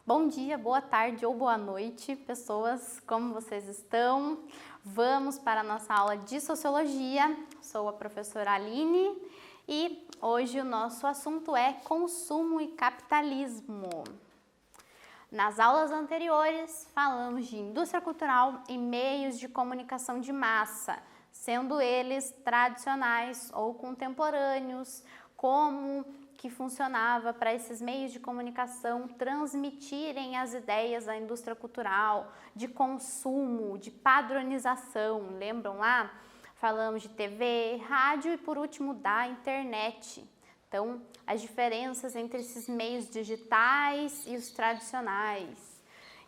Bom dia, boa tarde ou boa noite, pessoas, como vocês estão? Vamos para a nossa aula de Sociologia. Sou a professora Aline e hoje o nosso assunto é consumo e capitalismo. Nas aulas anteriores, falamos de indústria cultural e meios de comunicação de massa, sendo eles tradicionais ou contemporâneos, como que funcionava para esses meios de comunicação transmitirem as ideias da indústria cultural, de consumo, de padronização. Lembram lá? Falamos de TV, rádio e, por último, da internet. Então, as diferenças entre esses meios digitais e os tradicionais.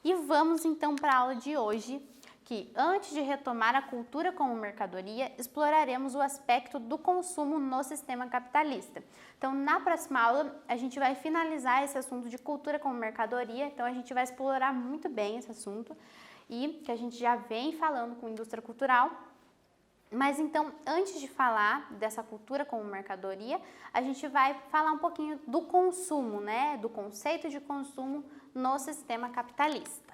E vamos então para a aula de hoje, que antes de retomar a cultura como mercadoria, exploraremos o aspecto do consumo no sistema capitalista. Então, na próxima aula, a gente vai finalizar esse assunto de cultura como mercadoria, então a gente vai explorar muito bem esse assunto e que a gente já vem falando com indústria cultural. Mas então, antes de falar dessa cultura como mercadoria, a gente vai falar um pouquinho do consumo, né? Do conceito de consumo no sistema capitalista.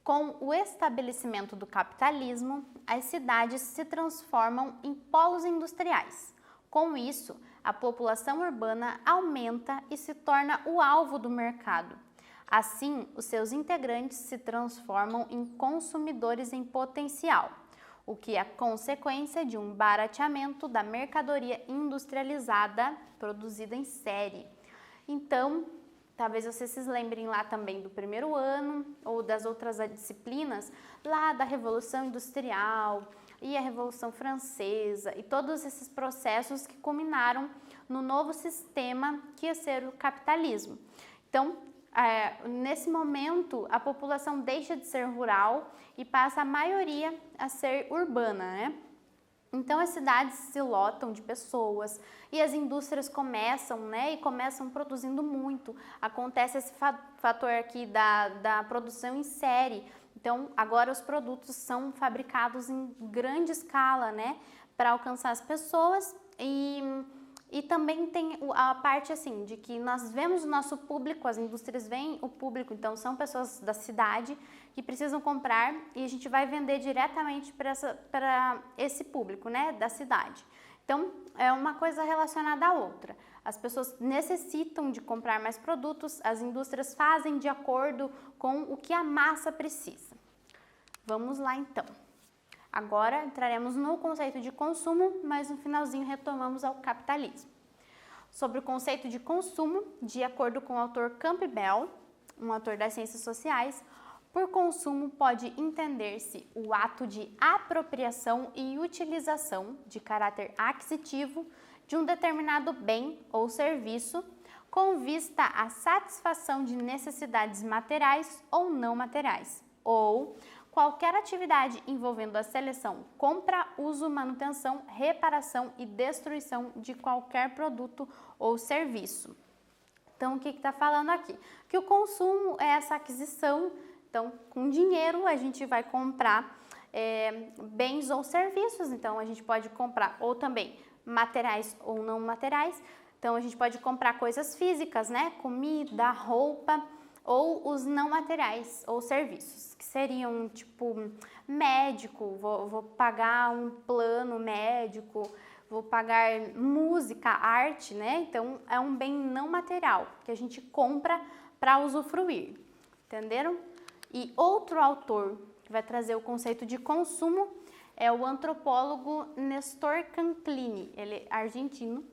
Com o estabelecimento do capitalismo, as cidades se transformam em polos industriais. Com isso, a população urbana aumenta e se torna o alvo do mercado. Assim, os seus integrantes se transformam em consumidores em potencial, o que é consequência de um barateamento da mercadoria industrializada produzida em série. Então, talvez vocês se lembrem lá também do primeiro ano ou das outras disciplinas, lá da Revolução Industrial e a Revolução Francesa e todos esses processos que culminaram no novo sistema que ia ser o capitalismo. Então, nesse momento, a população deixa de ser rural e passa a maioria a ser urbana, né? Então, as cidades se lotam de pessoas e as indústrias começam produzindo muito. Acontece esse fator aqui da produção em série. Então, agora os produtos são fabricados em grande escala, né? Para alcançar as pessoas e também tem a parte assim, de que nós vemos o nosso público, as indústrias veem o público, então são pessoas da cidade que precisam comprar e a gente vai vender diretamente para esse público, né, da cidade. Então, é uma coisa relacionada à outra. As pessoas necessitam de comprar mais produtos, as indústrias fazem de acordo com o que a massa precisa. Vamos lá então. Agora entraremos no conceito de consumo, mas no finalzinho retomamos ao capitalismo. Sobre o conceito de consumo, de acordo com o autor Campbell, um autor das ciências sociais, por consumo pode entender-se o ato de apropriação e utilização de caráter aquisitivo de um determinado bem ou serviço com vista à satisfação de necessidades materiais ou não materiais, ou qualquer atividade envolvendo a seleção, compra, uso, manutenção, reparação e destruição de qualquer produto ou serviço. Então, o que está falando aqui? Que o consumo é essa aquisição. Então, com dinheiro a gente vai comprar bens ou serviços. Então, a gente pode comprar ou também materiais ou não materiais. Então, a gente pode comprar coisas físicas, né? Comida, roupa, ou os não materiais ou serviços, que seriam tipo médico, vou pagar um plano médico, vou pagar música, arte, né? Então, é um bem não material que a gente compra para usufruir, entenderam? E outro autor que vai trazer o conceito de consumo é o antropólogo Nestor Canclini, ele é argentino,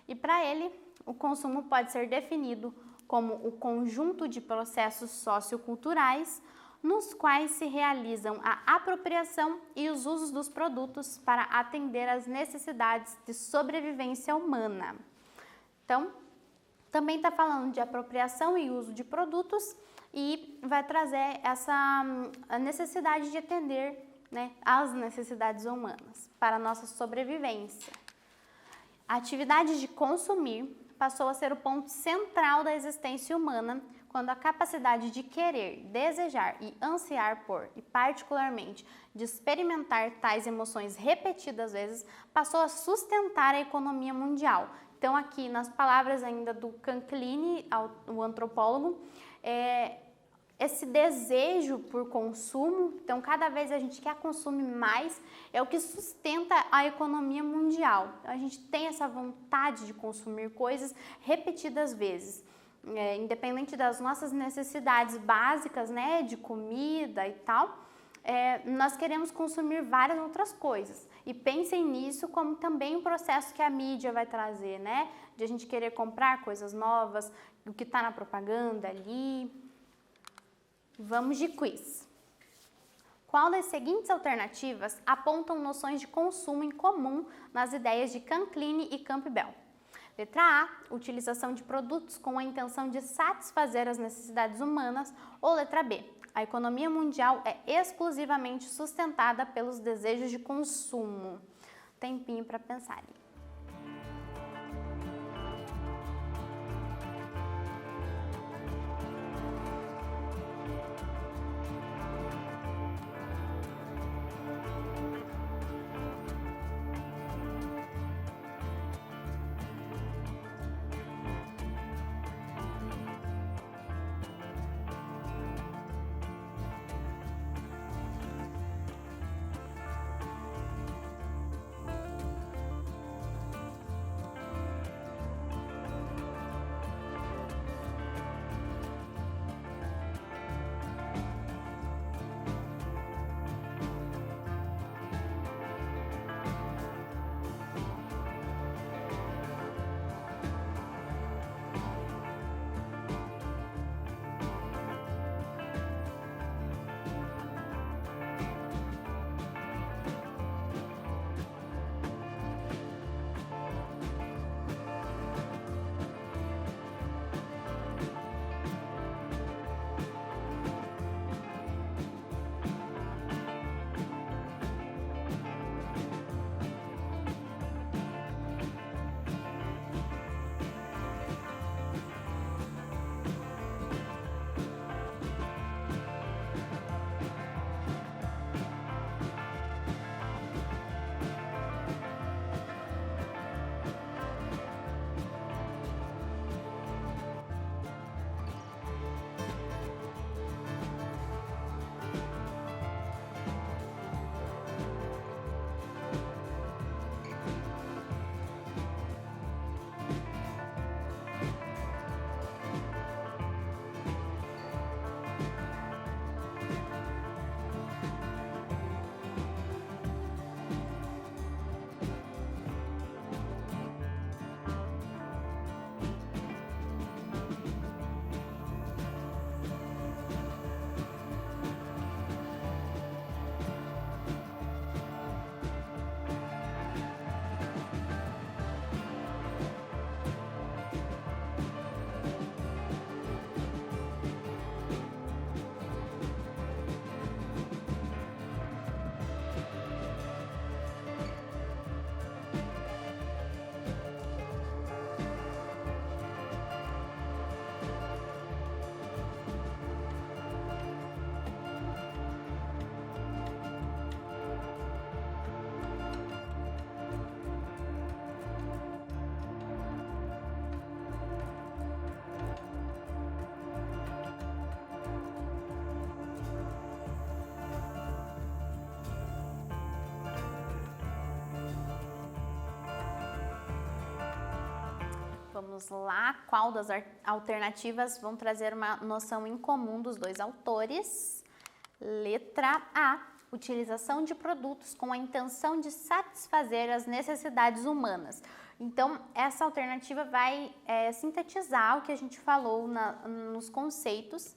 e para ele o consumo pode ser definido como o conjunto de processos socioculturais nos quais se realizam a apropriação e os usos dos produtos para atender às necessidades de sobrevivência humana. Então, também está falando de apropriação e uso de produtos e vai trazer a necessidade de atender, né, às necessidades humanas para a nossa sobrevivência. A atividade de consumir passou a ser o ponto central da existência humana quando a capacidade de querer, desejar e ansiar por, e particularmente de experimentar tais emoções repetidas vezes, passou a sustentar a economia mundial. Então, aqui nas palavras ainda do Canclini, o antropólogo, esse desejo por consumo, então cada vez a gente quer consumir mais, é o que sustenta a economia mundial. Então, a gente tem essa vontade de consumir coisas repetidas vezes. Independente das nossas necessidades básicas, né, de comida e tal, nós queremos consumir várias outras coisas. E pensem nisso como também um processo que a mídia vai trazer, né, de a gente querer comprar coisas novas, o que está na propaganda ali. Vamos de quiz. Qual das seguintes alternativas apontam noções de consumo em comum nas ideias de Canclini e Campbell? Letra A, utilização de produtos com a intenção de satisfazer as necessidades humanas. Ou letra B, a economia mundial é exclusivamente sustentada pelos desejos de consumo. Tempinho para pensarem. Vamos lá, qual das alternativas vão trazer uma noção em comum dos dois autores? Letra A, utilização de produtos com a intenção de satisfazer as necessidades humanas. Então, essa alternativa vai sintetizar o que a gente falou nos conceitos.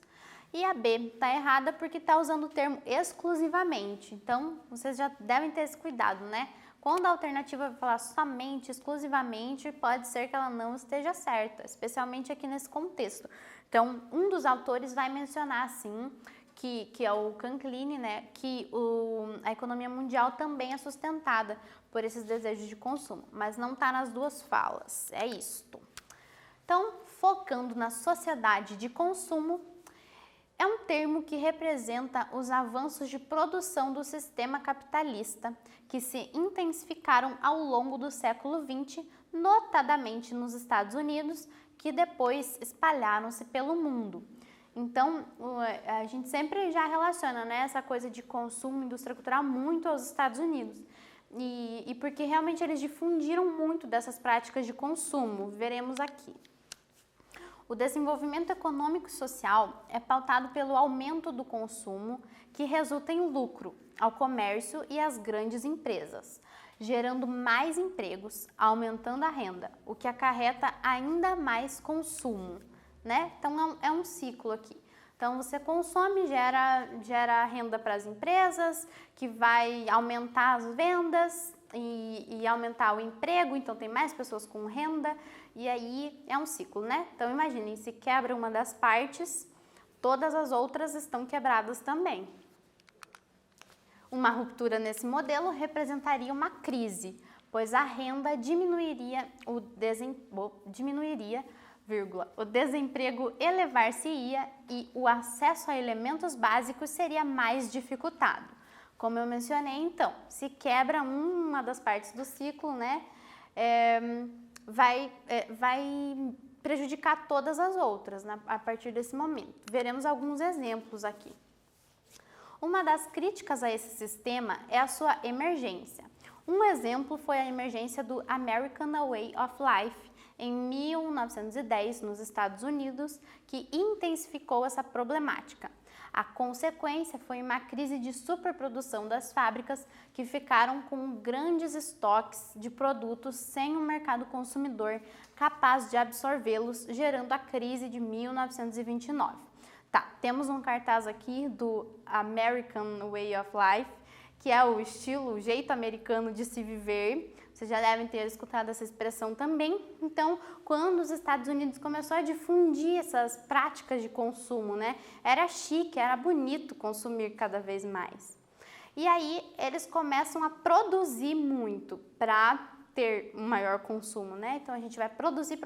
E a B está errada porque está usando o termo exclusivamente. Então, vocês já devem ter esse cuidado, né? Quando a alternativa vai falar somente, exclusivamente, pode ser que ela não esteja certa, especialmente aqui nesse contexto. Então, um dos autores vai mencionar, assim, que é o Canclini, né, que a economia mundial também é sustentada por esses desejos de consumo, mas não está nas duas falas, é isto. Então, focando na sociedade de consumo, é um termo que representa os avanços de produção do sistema capitalista que se intensificaram ao longo do século XX, notadamente nos Estados Unidos, que depois espalharam-se pelo mundo. Então, a gente sempre já relaciona, né, essa coisa de consumo, indústria cultural, muito aos Estados Unidos. E porque realmente eles difundiram muito dessas práticas de consumo, veremos aqui. O desenvolvimento econômico e social é pautado pelo aumento do consumo, que resulta em lucro ao comércio e às grandes empresas, gerando mais empregos, aumentando a renda, o que acarreta ainda mais consumo, né? Então é um ciclo aqui. Então você consome, gera renda para as empresas, que vai aumentar as vendas e aumentar o emprego, então tem mais pessoas com renda, e aí é um ciclo, né? Então imaginem, se quebra uma das partes, todas as outras estão quebradas também. Uma ruptura nesse modelo representaria uma crise, pois a renda diminuiria, o desemprego elevar-se-ia e o acesso a elementos básicos seria mais dificultado. Como eu mencionei, então, se quebra uma das partes do ciclo, né, vai prejudicar todas as outras, né, a partir desse momento. Veremos alguns exemplos aqui. Uma das críticas a esse sistema é a sua emergência. Um exemplo foi a emergência do American Way of Life, em 1910, nos Estados Unidos, que intensificou essa problemática. A consequência foi uma crise de superprodução das fábricas que ficaram com grandes estoques de produtos sem um mercado consumidor capaz de absorvê-los, gerando a crise de 1929. Tá, temos um cartaz aqui do American Way of Life, que é o estilo, o jeito americano de se viver. Vocês já devem ter escutado essa expressão também. Então, quando os Estados Unidos começou a difundir essas práticas de consumo, né? Era chique, era bonito consumir cada vez mais. E aí, eles começam a produzir muito para ter um maior consumo, né? Então, a gente vai produzir,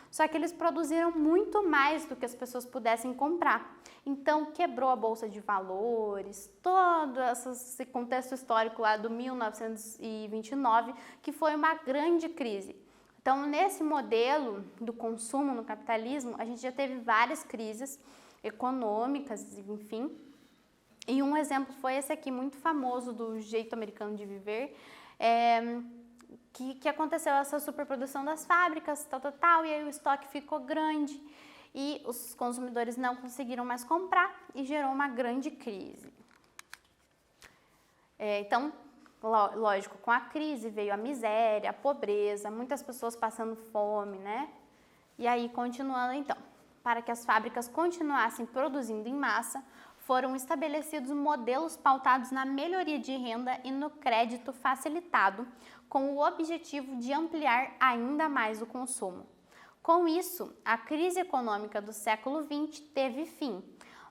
só que eles produziram muito mais do que as pessoas pudessem comprar. Então, quebrou a Bolsa de Valores, todo esse contexto histórico lá do 1929, que foi uma grande crise. Então, nesse modelo do consumo no capitalismo, a gente já teve várias crises econômicas, enfim. E um exemplo foi esse aqui, muito famoso, do jeito americano de viver, que aconteceu essa superprodução das fábricas, e aí o estoque ficou grande e os consumidores não conseguiram mais comprar e gerou uma grande crise. Então, lógico, com a crise veio a miséria, a pobreza, muitas pessoas passando fome, né? E aí, continuando então, para que as fábricas continuassem produzindo em massa, foram estabelecidos modelos pautados na melhoria de renda e no crédito facilitado, com o objetivo de ampliar ainda mais o consumo. Com isso, a crise econômica do século XX teve fim,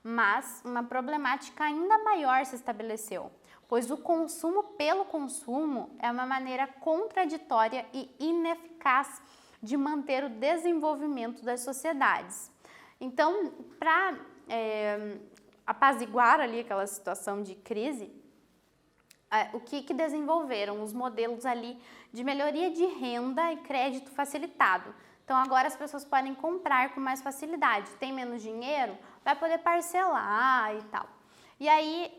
mas uma problemática ainda maior se estabeleceu, pois o consumo pelo consumo é uma maneira contraditória e ineficaz de manter o desenvolvimento das sociedades. Então, para apaziguar ali aquela situação de crise, o que desenvolveram? Os modelos ali de melhoria de renda e crédito facilitado. Então, agora as pessoas podem comprar com mais facilidade. Tem menos dinheiro? Vai poder parcelar e tal. E aí,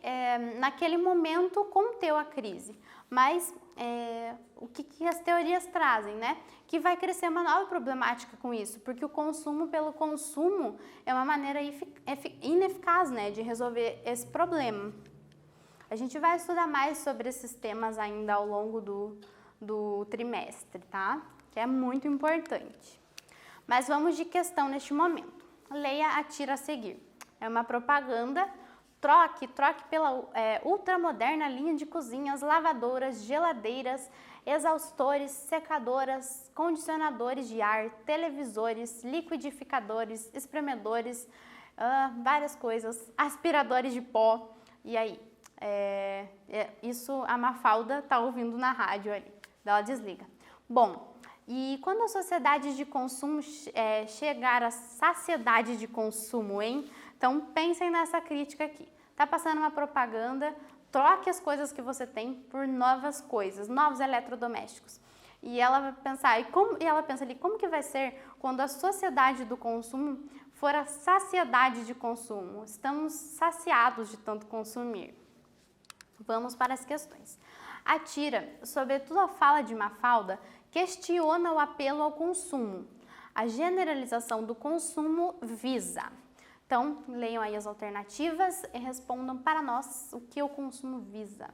naquele momento, conteu a crise. Mas o que as teorias trazem, né? Que vai crescer uma nova problemática com isso, porque o consumo pelo consumo é uma maneira ineficaz, né, de resolver esse problema. A gente vai estudar mais sobre esses temas ainda ao longo do trimestre, tá? Que é muito importante. Mas vamos de questão neste momento. Leia a tira a seguir. É uma propaganda. Troque pela ultramoderna linha de cozinhas, lavadoras, geladeiras, exaustores, secadoras, condicionadores de ar, televisores, liquidificadores, espremedores, várias coisas, aspiradores de pó. E aí? Isso a Mafalda tá ouvindo na rádio ali. Ela desliga. Bom, E quando a sociedade de consumo chegar à saciedade de consumo, hein? Então pensem nessa crítica aqui. Tá passando uma propaganda, troque as coisas que você tem por novas coisas, novos eletrodomésticos. E ela vai pensar, e ela pensa ali, como que vai ser quando a sociedade do consumo for a saciedade de consumo? Estamos saciados de tanto consumir. Vamos para as questões. A tira, sobretudo a fala de Mafalda, questiona o apelo ao consumo. A generalização do consumo visa. Então, leiam aí as alternativas e respondam para nós o que o consumo visa.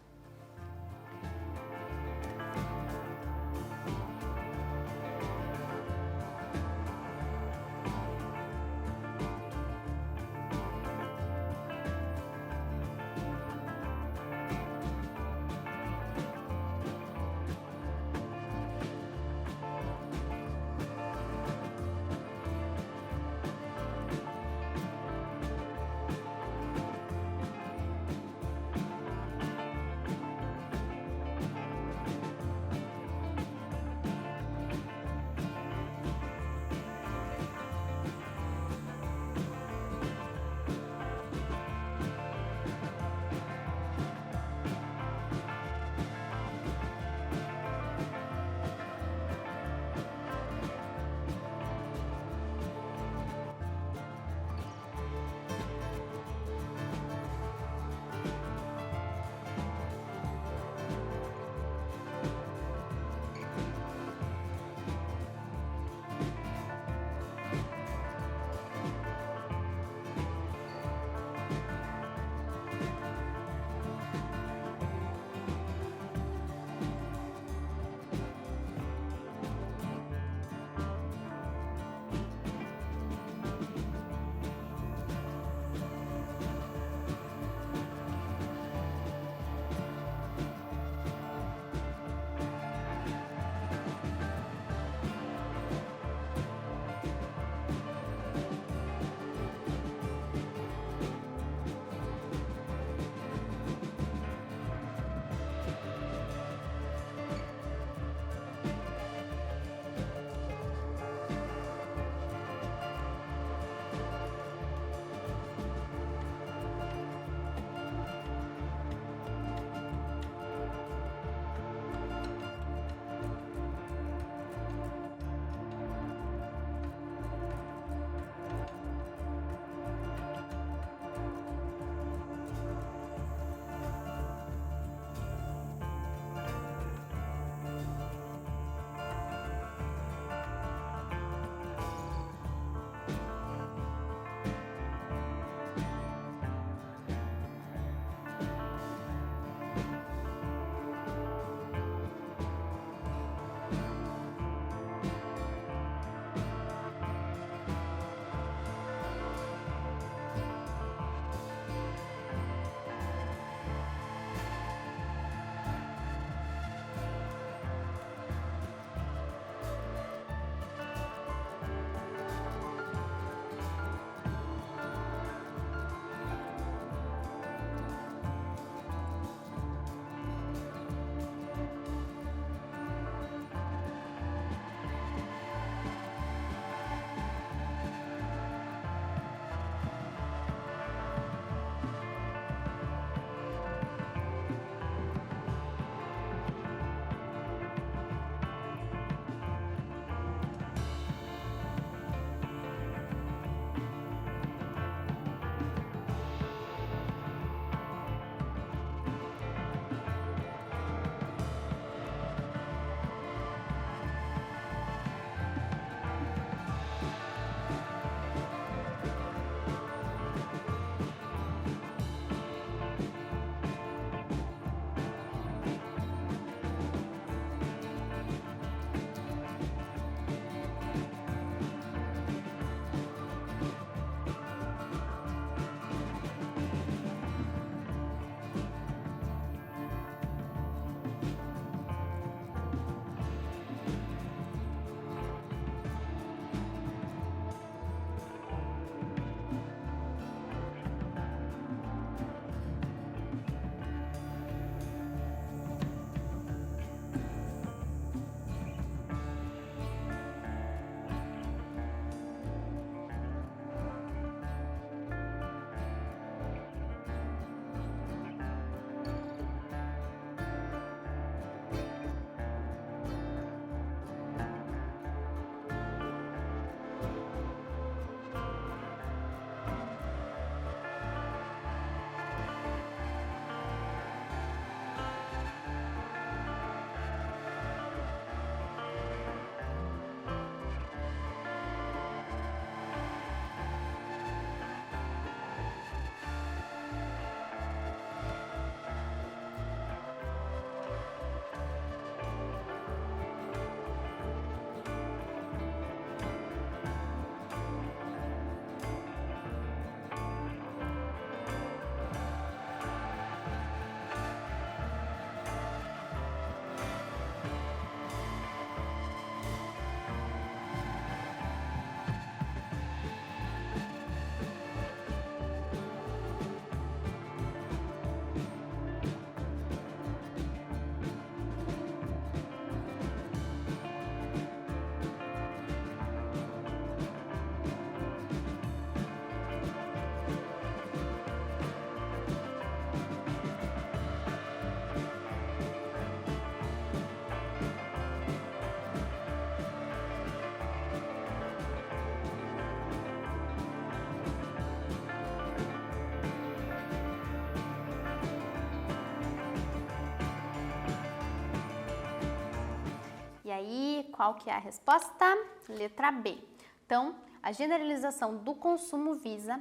qual que é a resposta? Letra B. Então, a generalização do consumo visa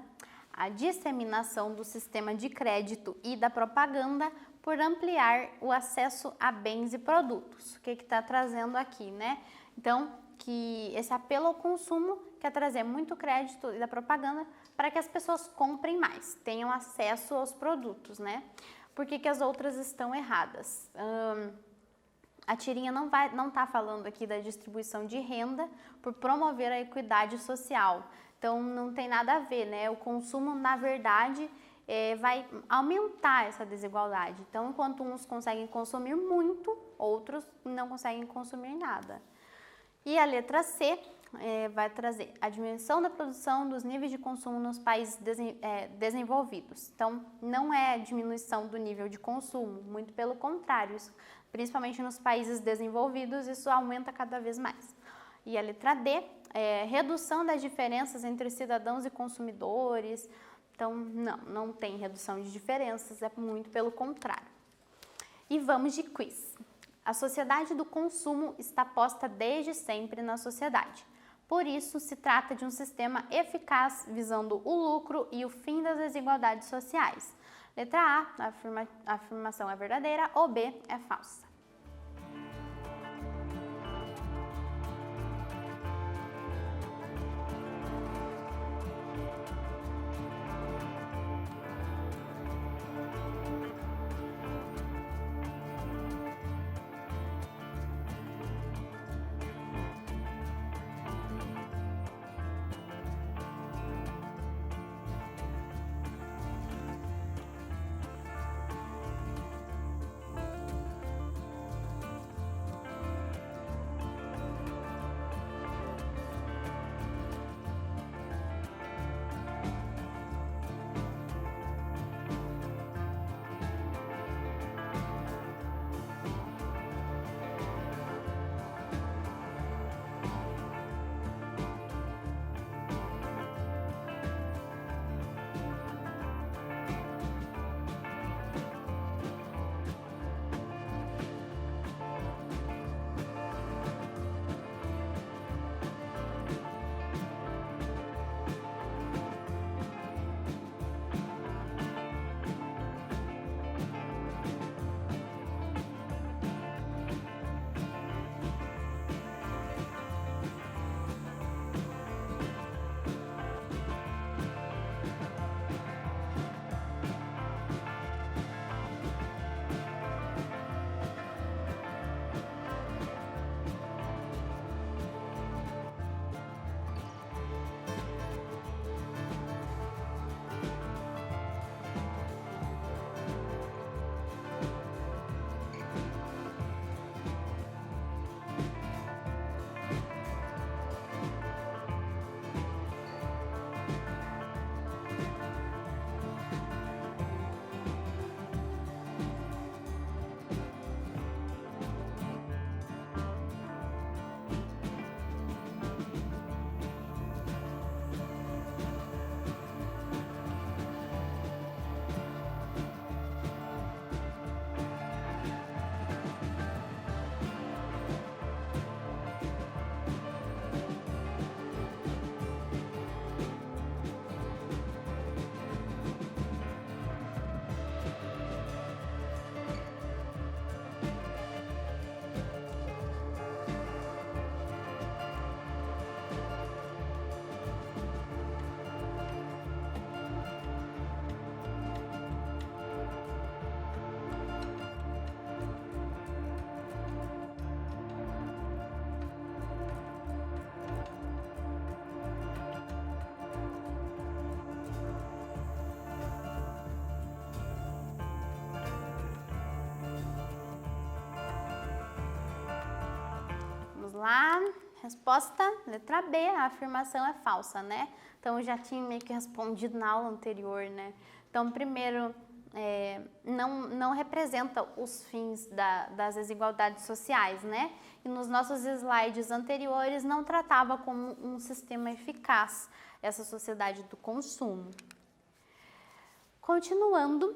a disseminação do sistema de crédito e da propaganda por ampliar o acesso a bens e produtos. O que está trazendo aqui, né? Então, que esse apelo ao consumo quer trazer muito crédito e da propaganda para que as pessoas comprem mais, tenham acesso aos produtos, né? Por que as outras estão erradas? A tirinha não está falando aqui da distribuição de renda por promover a equidade social. Então, não tem nada a ver, né? O consumo, na verdade, vai aumentar essa desigualdade. Então, enquanto uns conseguem consumir muito, outros não conseguem consumir nada. E a letra C vai trazer a diminuição da produção dos níveis de consumo nos países desenvolvidos. Então, não é diminuição do nível de consumo, muito pelo contrário, principalmente nos países desenvolvidos, isso aumenta cada vez mais. E a letra D, redução das diferenças entre cidadãos e consumidores. Então, não tem redução de diferenças, é muito pelo contrário. E vamos de quiz. A sociedade do consumo está posta desde sempre na sociedade. Por isso, se trata de um sistema eficaz visando o lucro e o fim das desigualdades sociais. Letra A, a afirmação é verdadeira, ou B, é falsa. Lá, resposta, letra B, a afirmação é falsa, né? Então, eu já tinha meio que respondido na aula anterior, né? Então, primeiro, não representa os fins das desigualdades sociais, né? E nos nossos slides anteriores não tratava como um sistema eficaz essa sociedade do consumo. Continuando,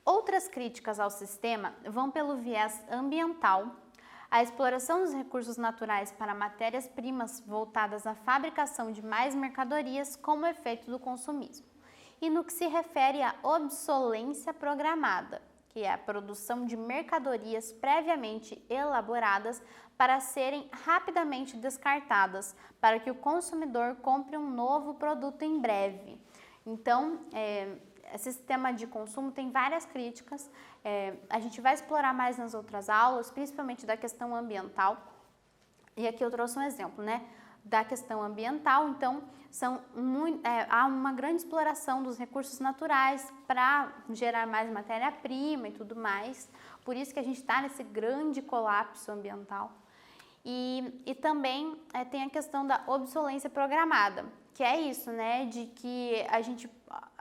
outras críticas ao sistema vão pelo viés ambiental, A exploração dos recursos naturais para matérias-primas voltadas à fabricação de mais mercadorias como efeito do consumismo. E no que se refere à obsolência programada, que é a produção de mercadorias previamente elaboradas para serem rapidamente descartadas, para que o consumidor compre um novo produto em breve. Então, esse sistema de consumo tem várias críticas, a gente vai explorar mais nas outras aulas, principalmente da questão ambiental, e aqui eu trouxe um exemplo, né, da questão ambiental. Então, há uma grande exploração dos recursos naturais para gerar mais matéria-prima e tudo mais, por isso que a gente está nesse grande colapso ambiental. E também tem a questão da obsolência programada, que é isso, né, de que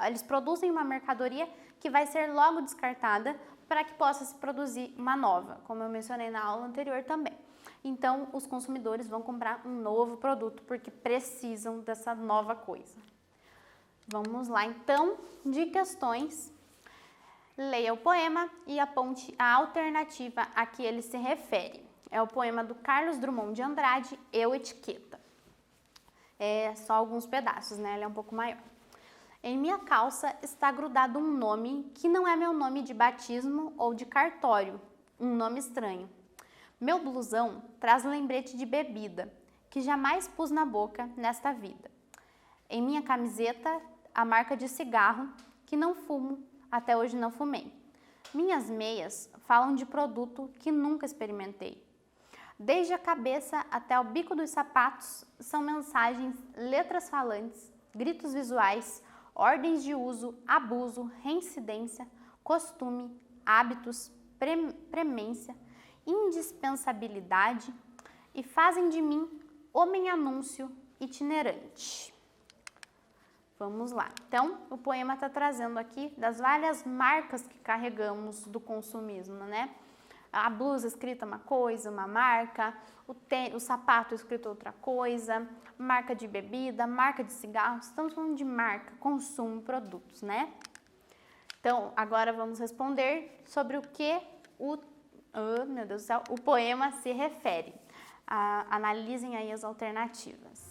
eles produzem uma mercadoria que vai ser logo descartada para que possa se produzir uma nova, como eu mencionei na aula anterior também. Então, os consumidores vão comprar um novo produto porque precisam dessa nova coisa. Vamos lá, então, de questões. Leia o poema e aponte a alternativa a que ele se refere. É o poema do Carlos Drummond de Andrade, Eu, Etiqueta. É só alguns pedaços, né? Ele é um pouco maior. Em minha calça está grudado um nome que não é meu nome de batismo ou de cartório, um nome estranho. Meu blusão traz lembrete de bebida, que jamais pus na boca nesta vida. Em minha camiseta, a marca de cigarro, que não fumo, até hoje não fumei. Minhas meias falam de produto que nunca experimentei. Desde a cabeça até o bico dos sapatos, são mensagens, letras falantes, gritos visuais, ordens de uso, abuso, reincidência, costume, hábitos, premência, indispensabilidade e fazem de mim homem-anúncio itinerante. Vamos lá. Então, o poema está trazendo aqui das várias marcas que carregamos do consumismo, né? A blusa escrita uma coisa, uma marca, o sapato escrito outra coisa, marca de bebida, marca de cigarro. Estamos falando de marca, consumo, produtos, né? Então, agora vamos responder sobre o que o poema se refere. Analisem aí as alternativas.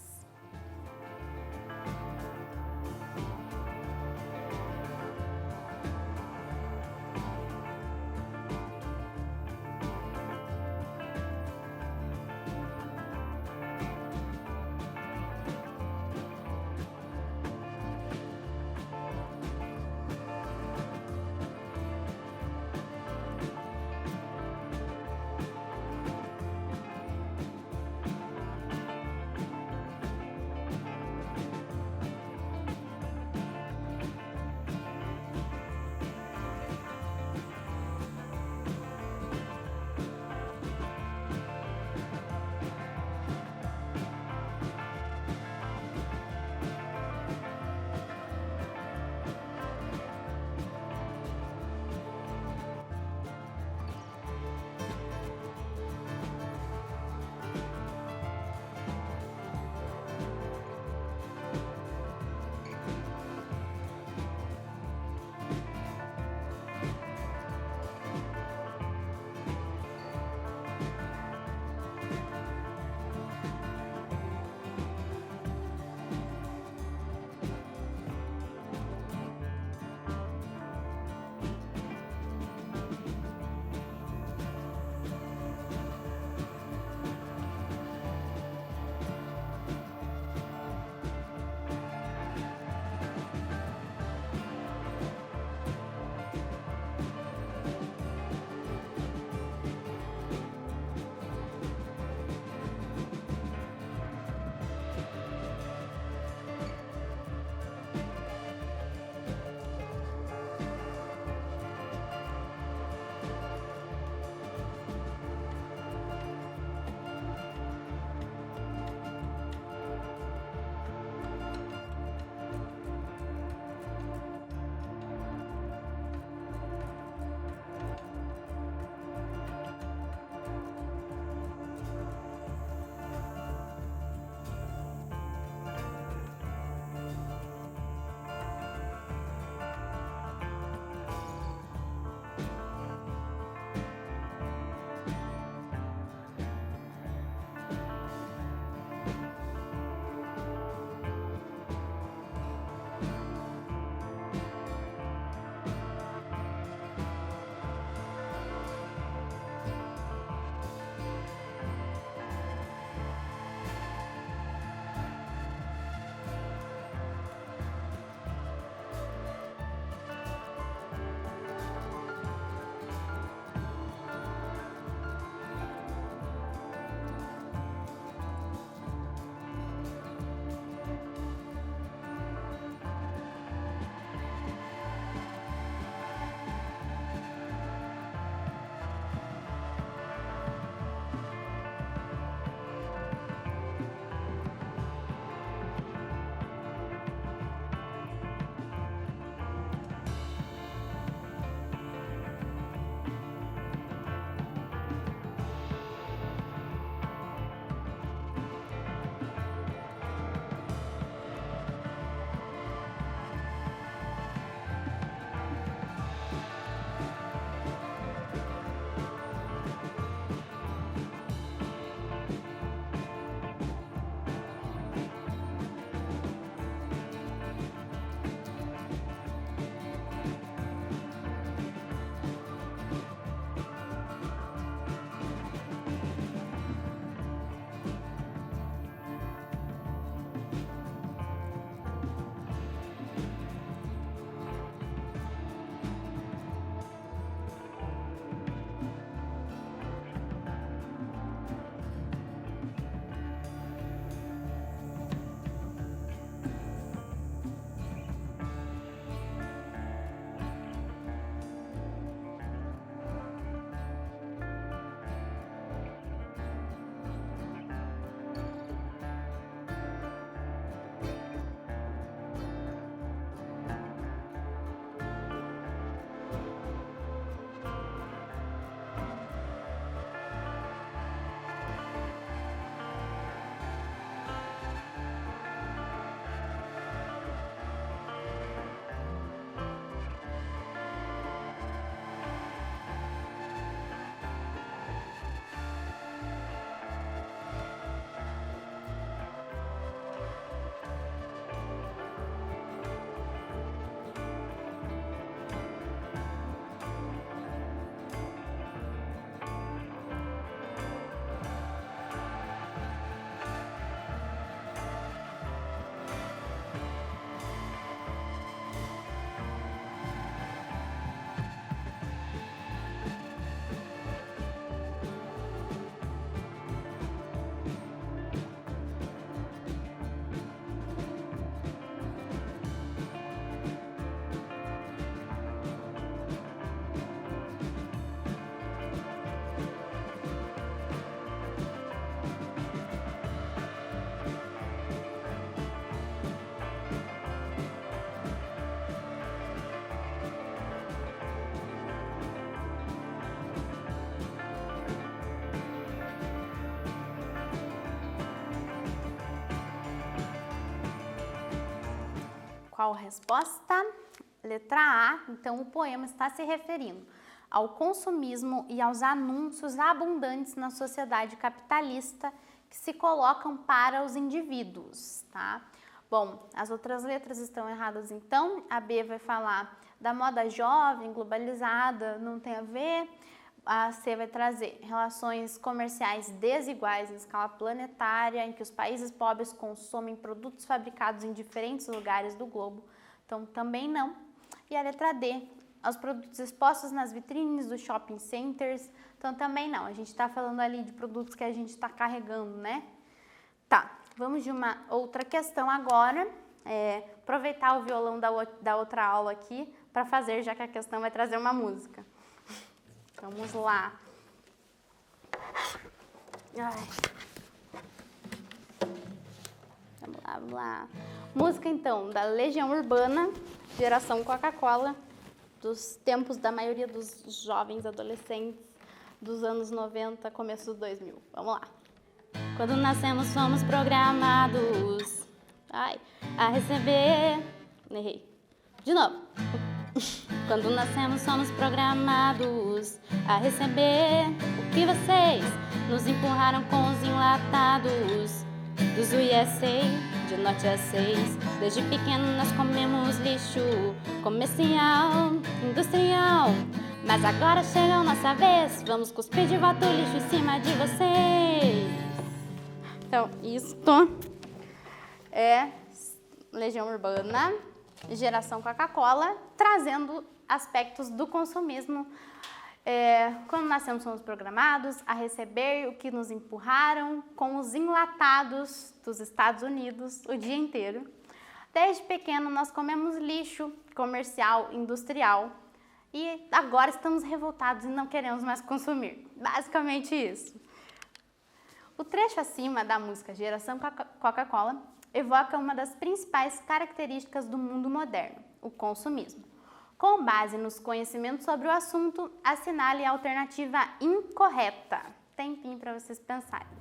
Qual a resposta? Letra A. Então, o poema está se referindo ao consumismo e aos anúncios abundantes na sociedade capitalista que se colocam para os indivíduos, tá? Bom, as outras letras estão erradas, então. A B vai falar da moda jovem, globalizada, não tem a ver. A C vai trazer relações comerciais desiguais em escala planetária, em que os países pobres consomem produtos fabricados em diferentes lugares do globo. Então, também não. E a letra D, os produtos expostos nas vitrines dos shopping centers. Então, também não. A gente está falando ali de produtos que a gente está carregando, né? Tá, vamos de uma outra questão agora. Aproveitar o violão da outra aula aqui para fazer, já que a questão vai trazer uma música. Vamos lá. Ai. Vamos lá. Música, então, da Legião Urbana, geração Coca-Cola, dos tempos da maioria dos jovens adolescentes dos anos 90, começo dos 2000. Vamos lá. Quando nascemos, fomos programados a receber... Errei. De novo. Quando nascemos, somos programados a receber o que vocês nos empurraram com os enlatados dos USA, de norte a 6. Desde pequeno nós comemos lixo comercial, industrial. Mas agora chegou nossa vez, vamos cuspir de volta o lixo em cima de vocês. Então, isto é Legião Urbana, geração Coca-Cola, trazendo aspectos do consumismo. Quando nascemos, somos programados a receber o que nos empurraram com os enlatados dos Estados Unidos o dia inteiro. Desde pequeno, nós comemos lixo comercial, industrial, e agora estamos revoltados e não queremos mais consumir. Basicamente isso. O trecho acima da música Geração Coca-Cola evoca uma das principais características do mundo moderno, o consumismo. Com base nos conhecimentos sobre o assunto, assinale a alternativa incorreta. Tempinho para vocês pensarem.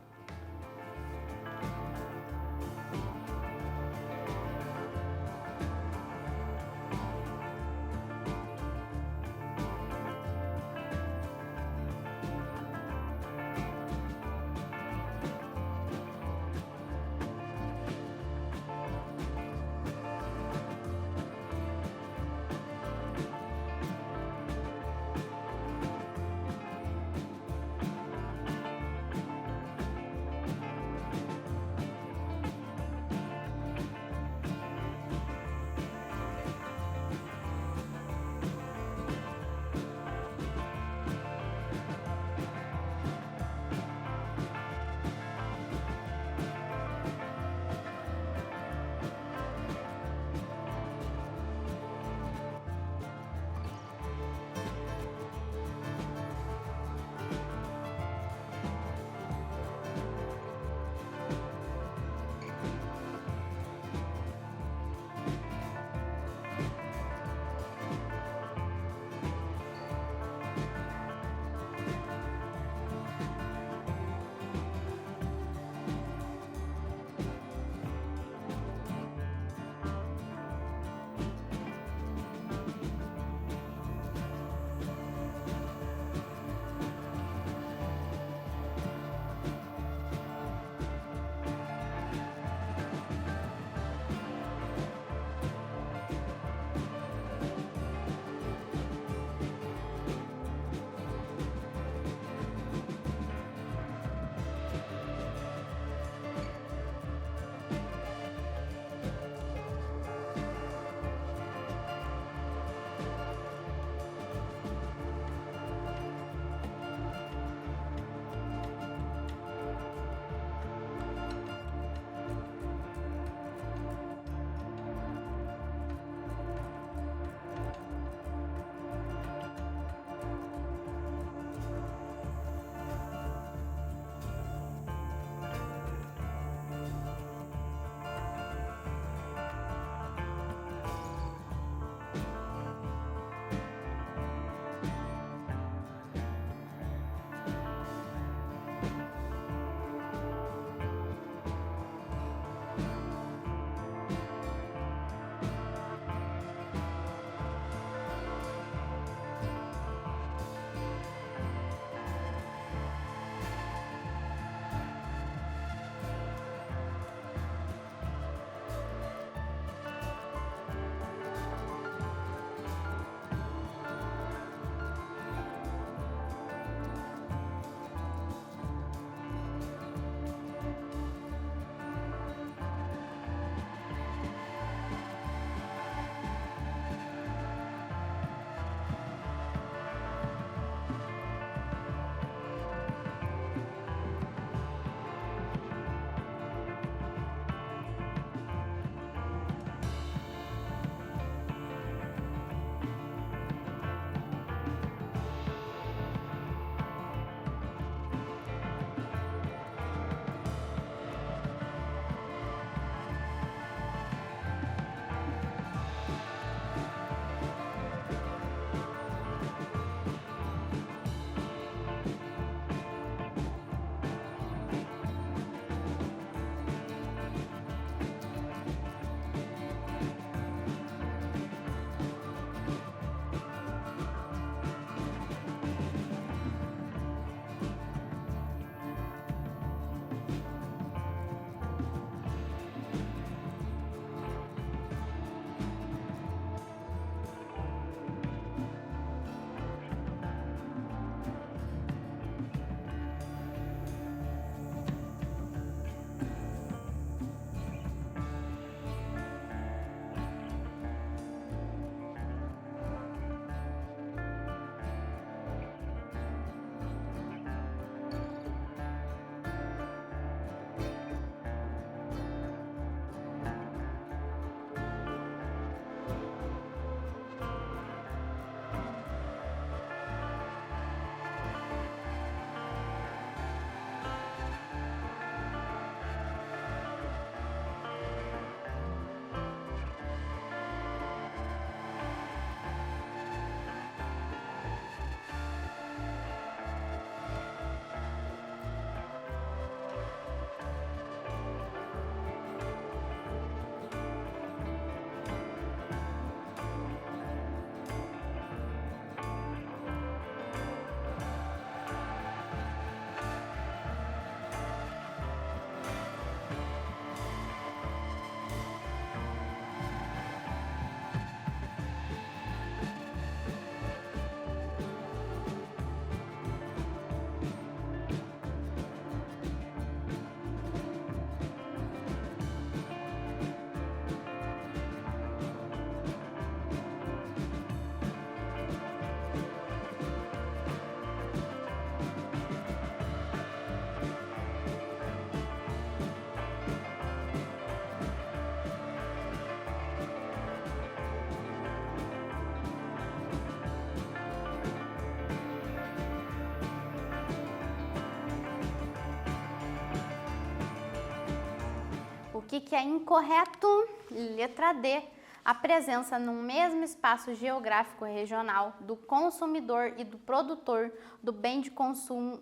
que é incorreto? Letra D. A presença no mesmo espaço geográfico regional do consumidor e do produtor do bem de consumo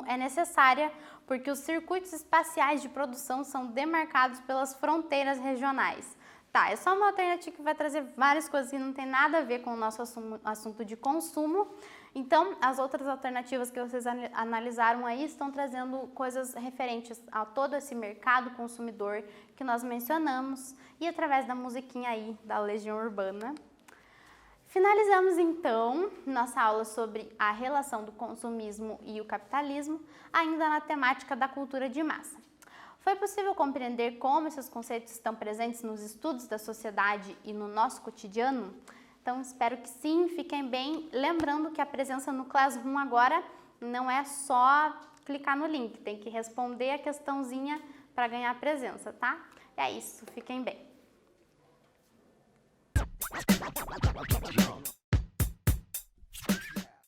é necessária porque os circuitos espaciais de produção são demarcados pelas fronteiras regionais. Tá, é só uma alternativa que vai trazer várias coisas que não tem nada a ver com o nosso assunto de consumo. Então, as outras alternativas que vocês analisaram aí estão trazendo coisas referentes a todo esse mercado consumidor que nós mencionamos e através da musiquinha aí da Legião Urbana. Finalizamos então nossa aula sobre a relação do consumismo e o capitalismo, ainda na temática da cultura de massa. Foi possível compreender como esses conceitos estão presentes nos estudos da sociedade e no nosso cotidiano? Então, espero que sim, fiquem bem. Lembrando que a presença no Classroom agora não é só clicar no link, tem que responder a questãozinha para ganhar presença, tá? É isso, fiquem bem.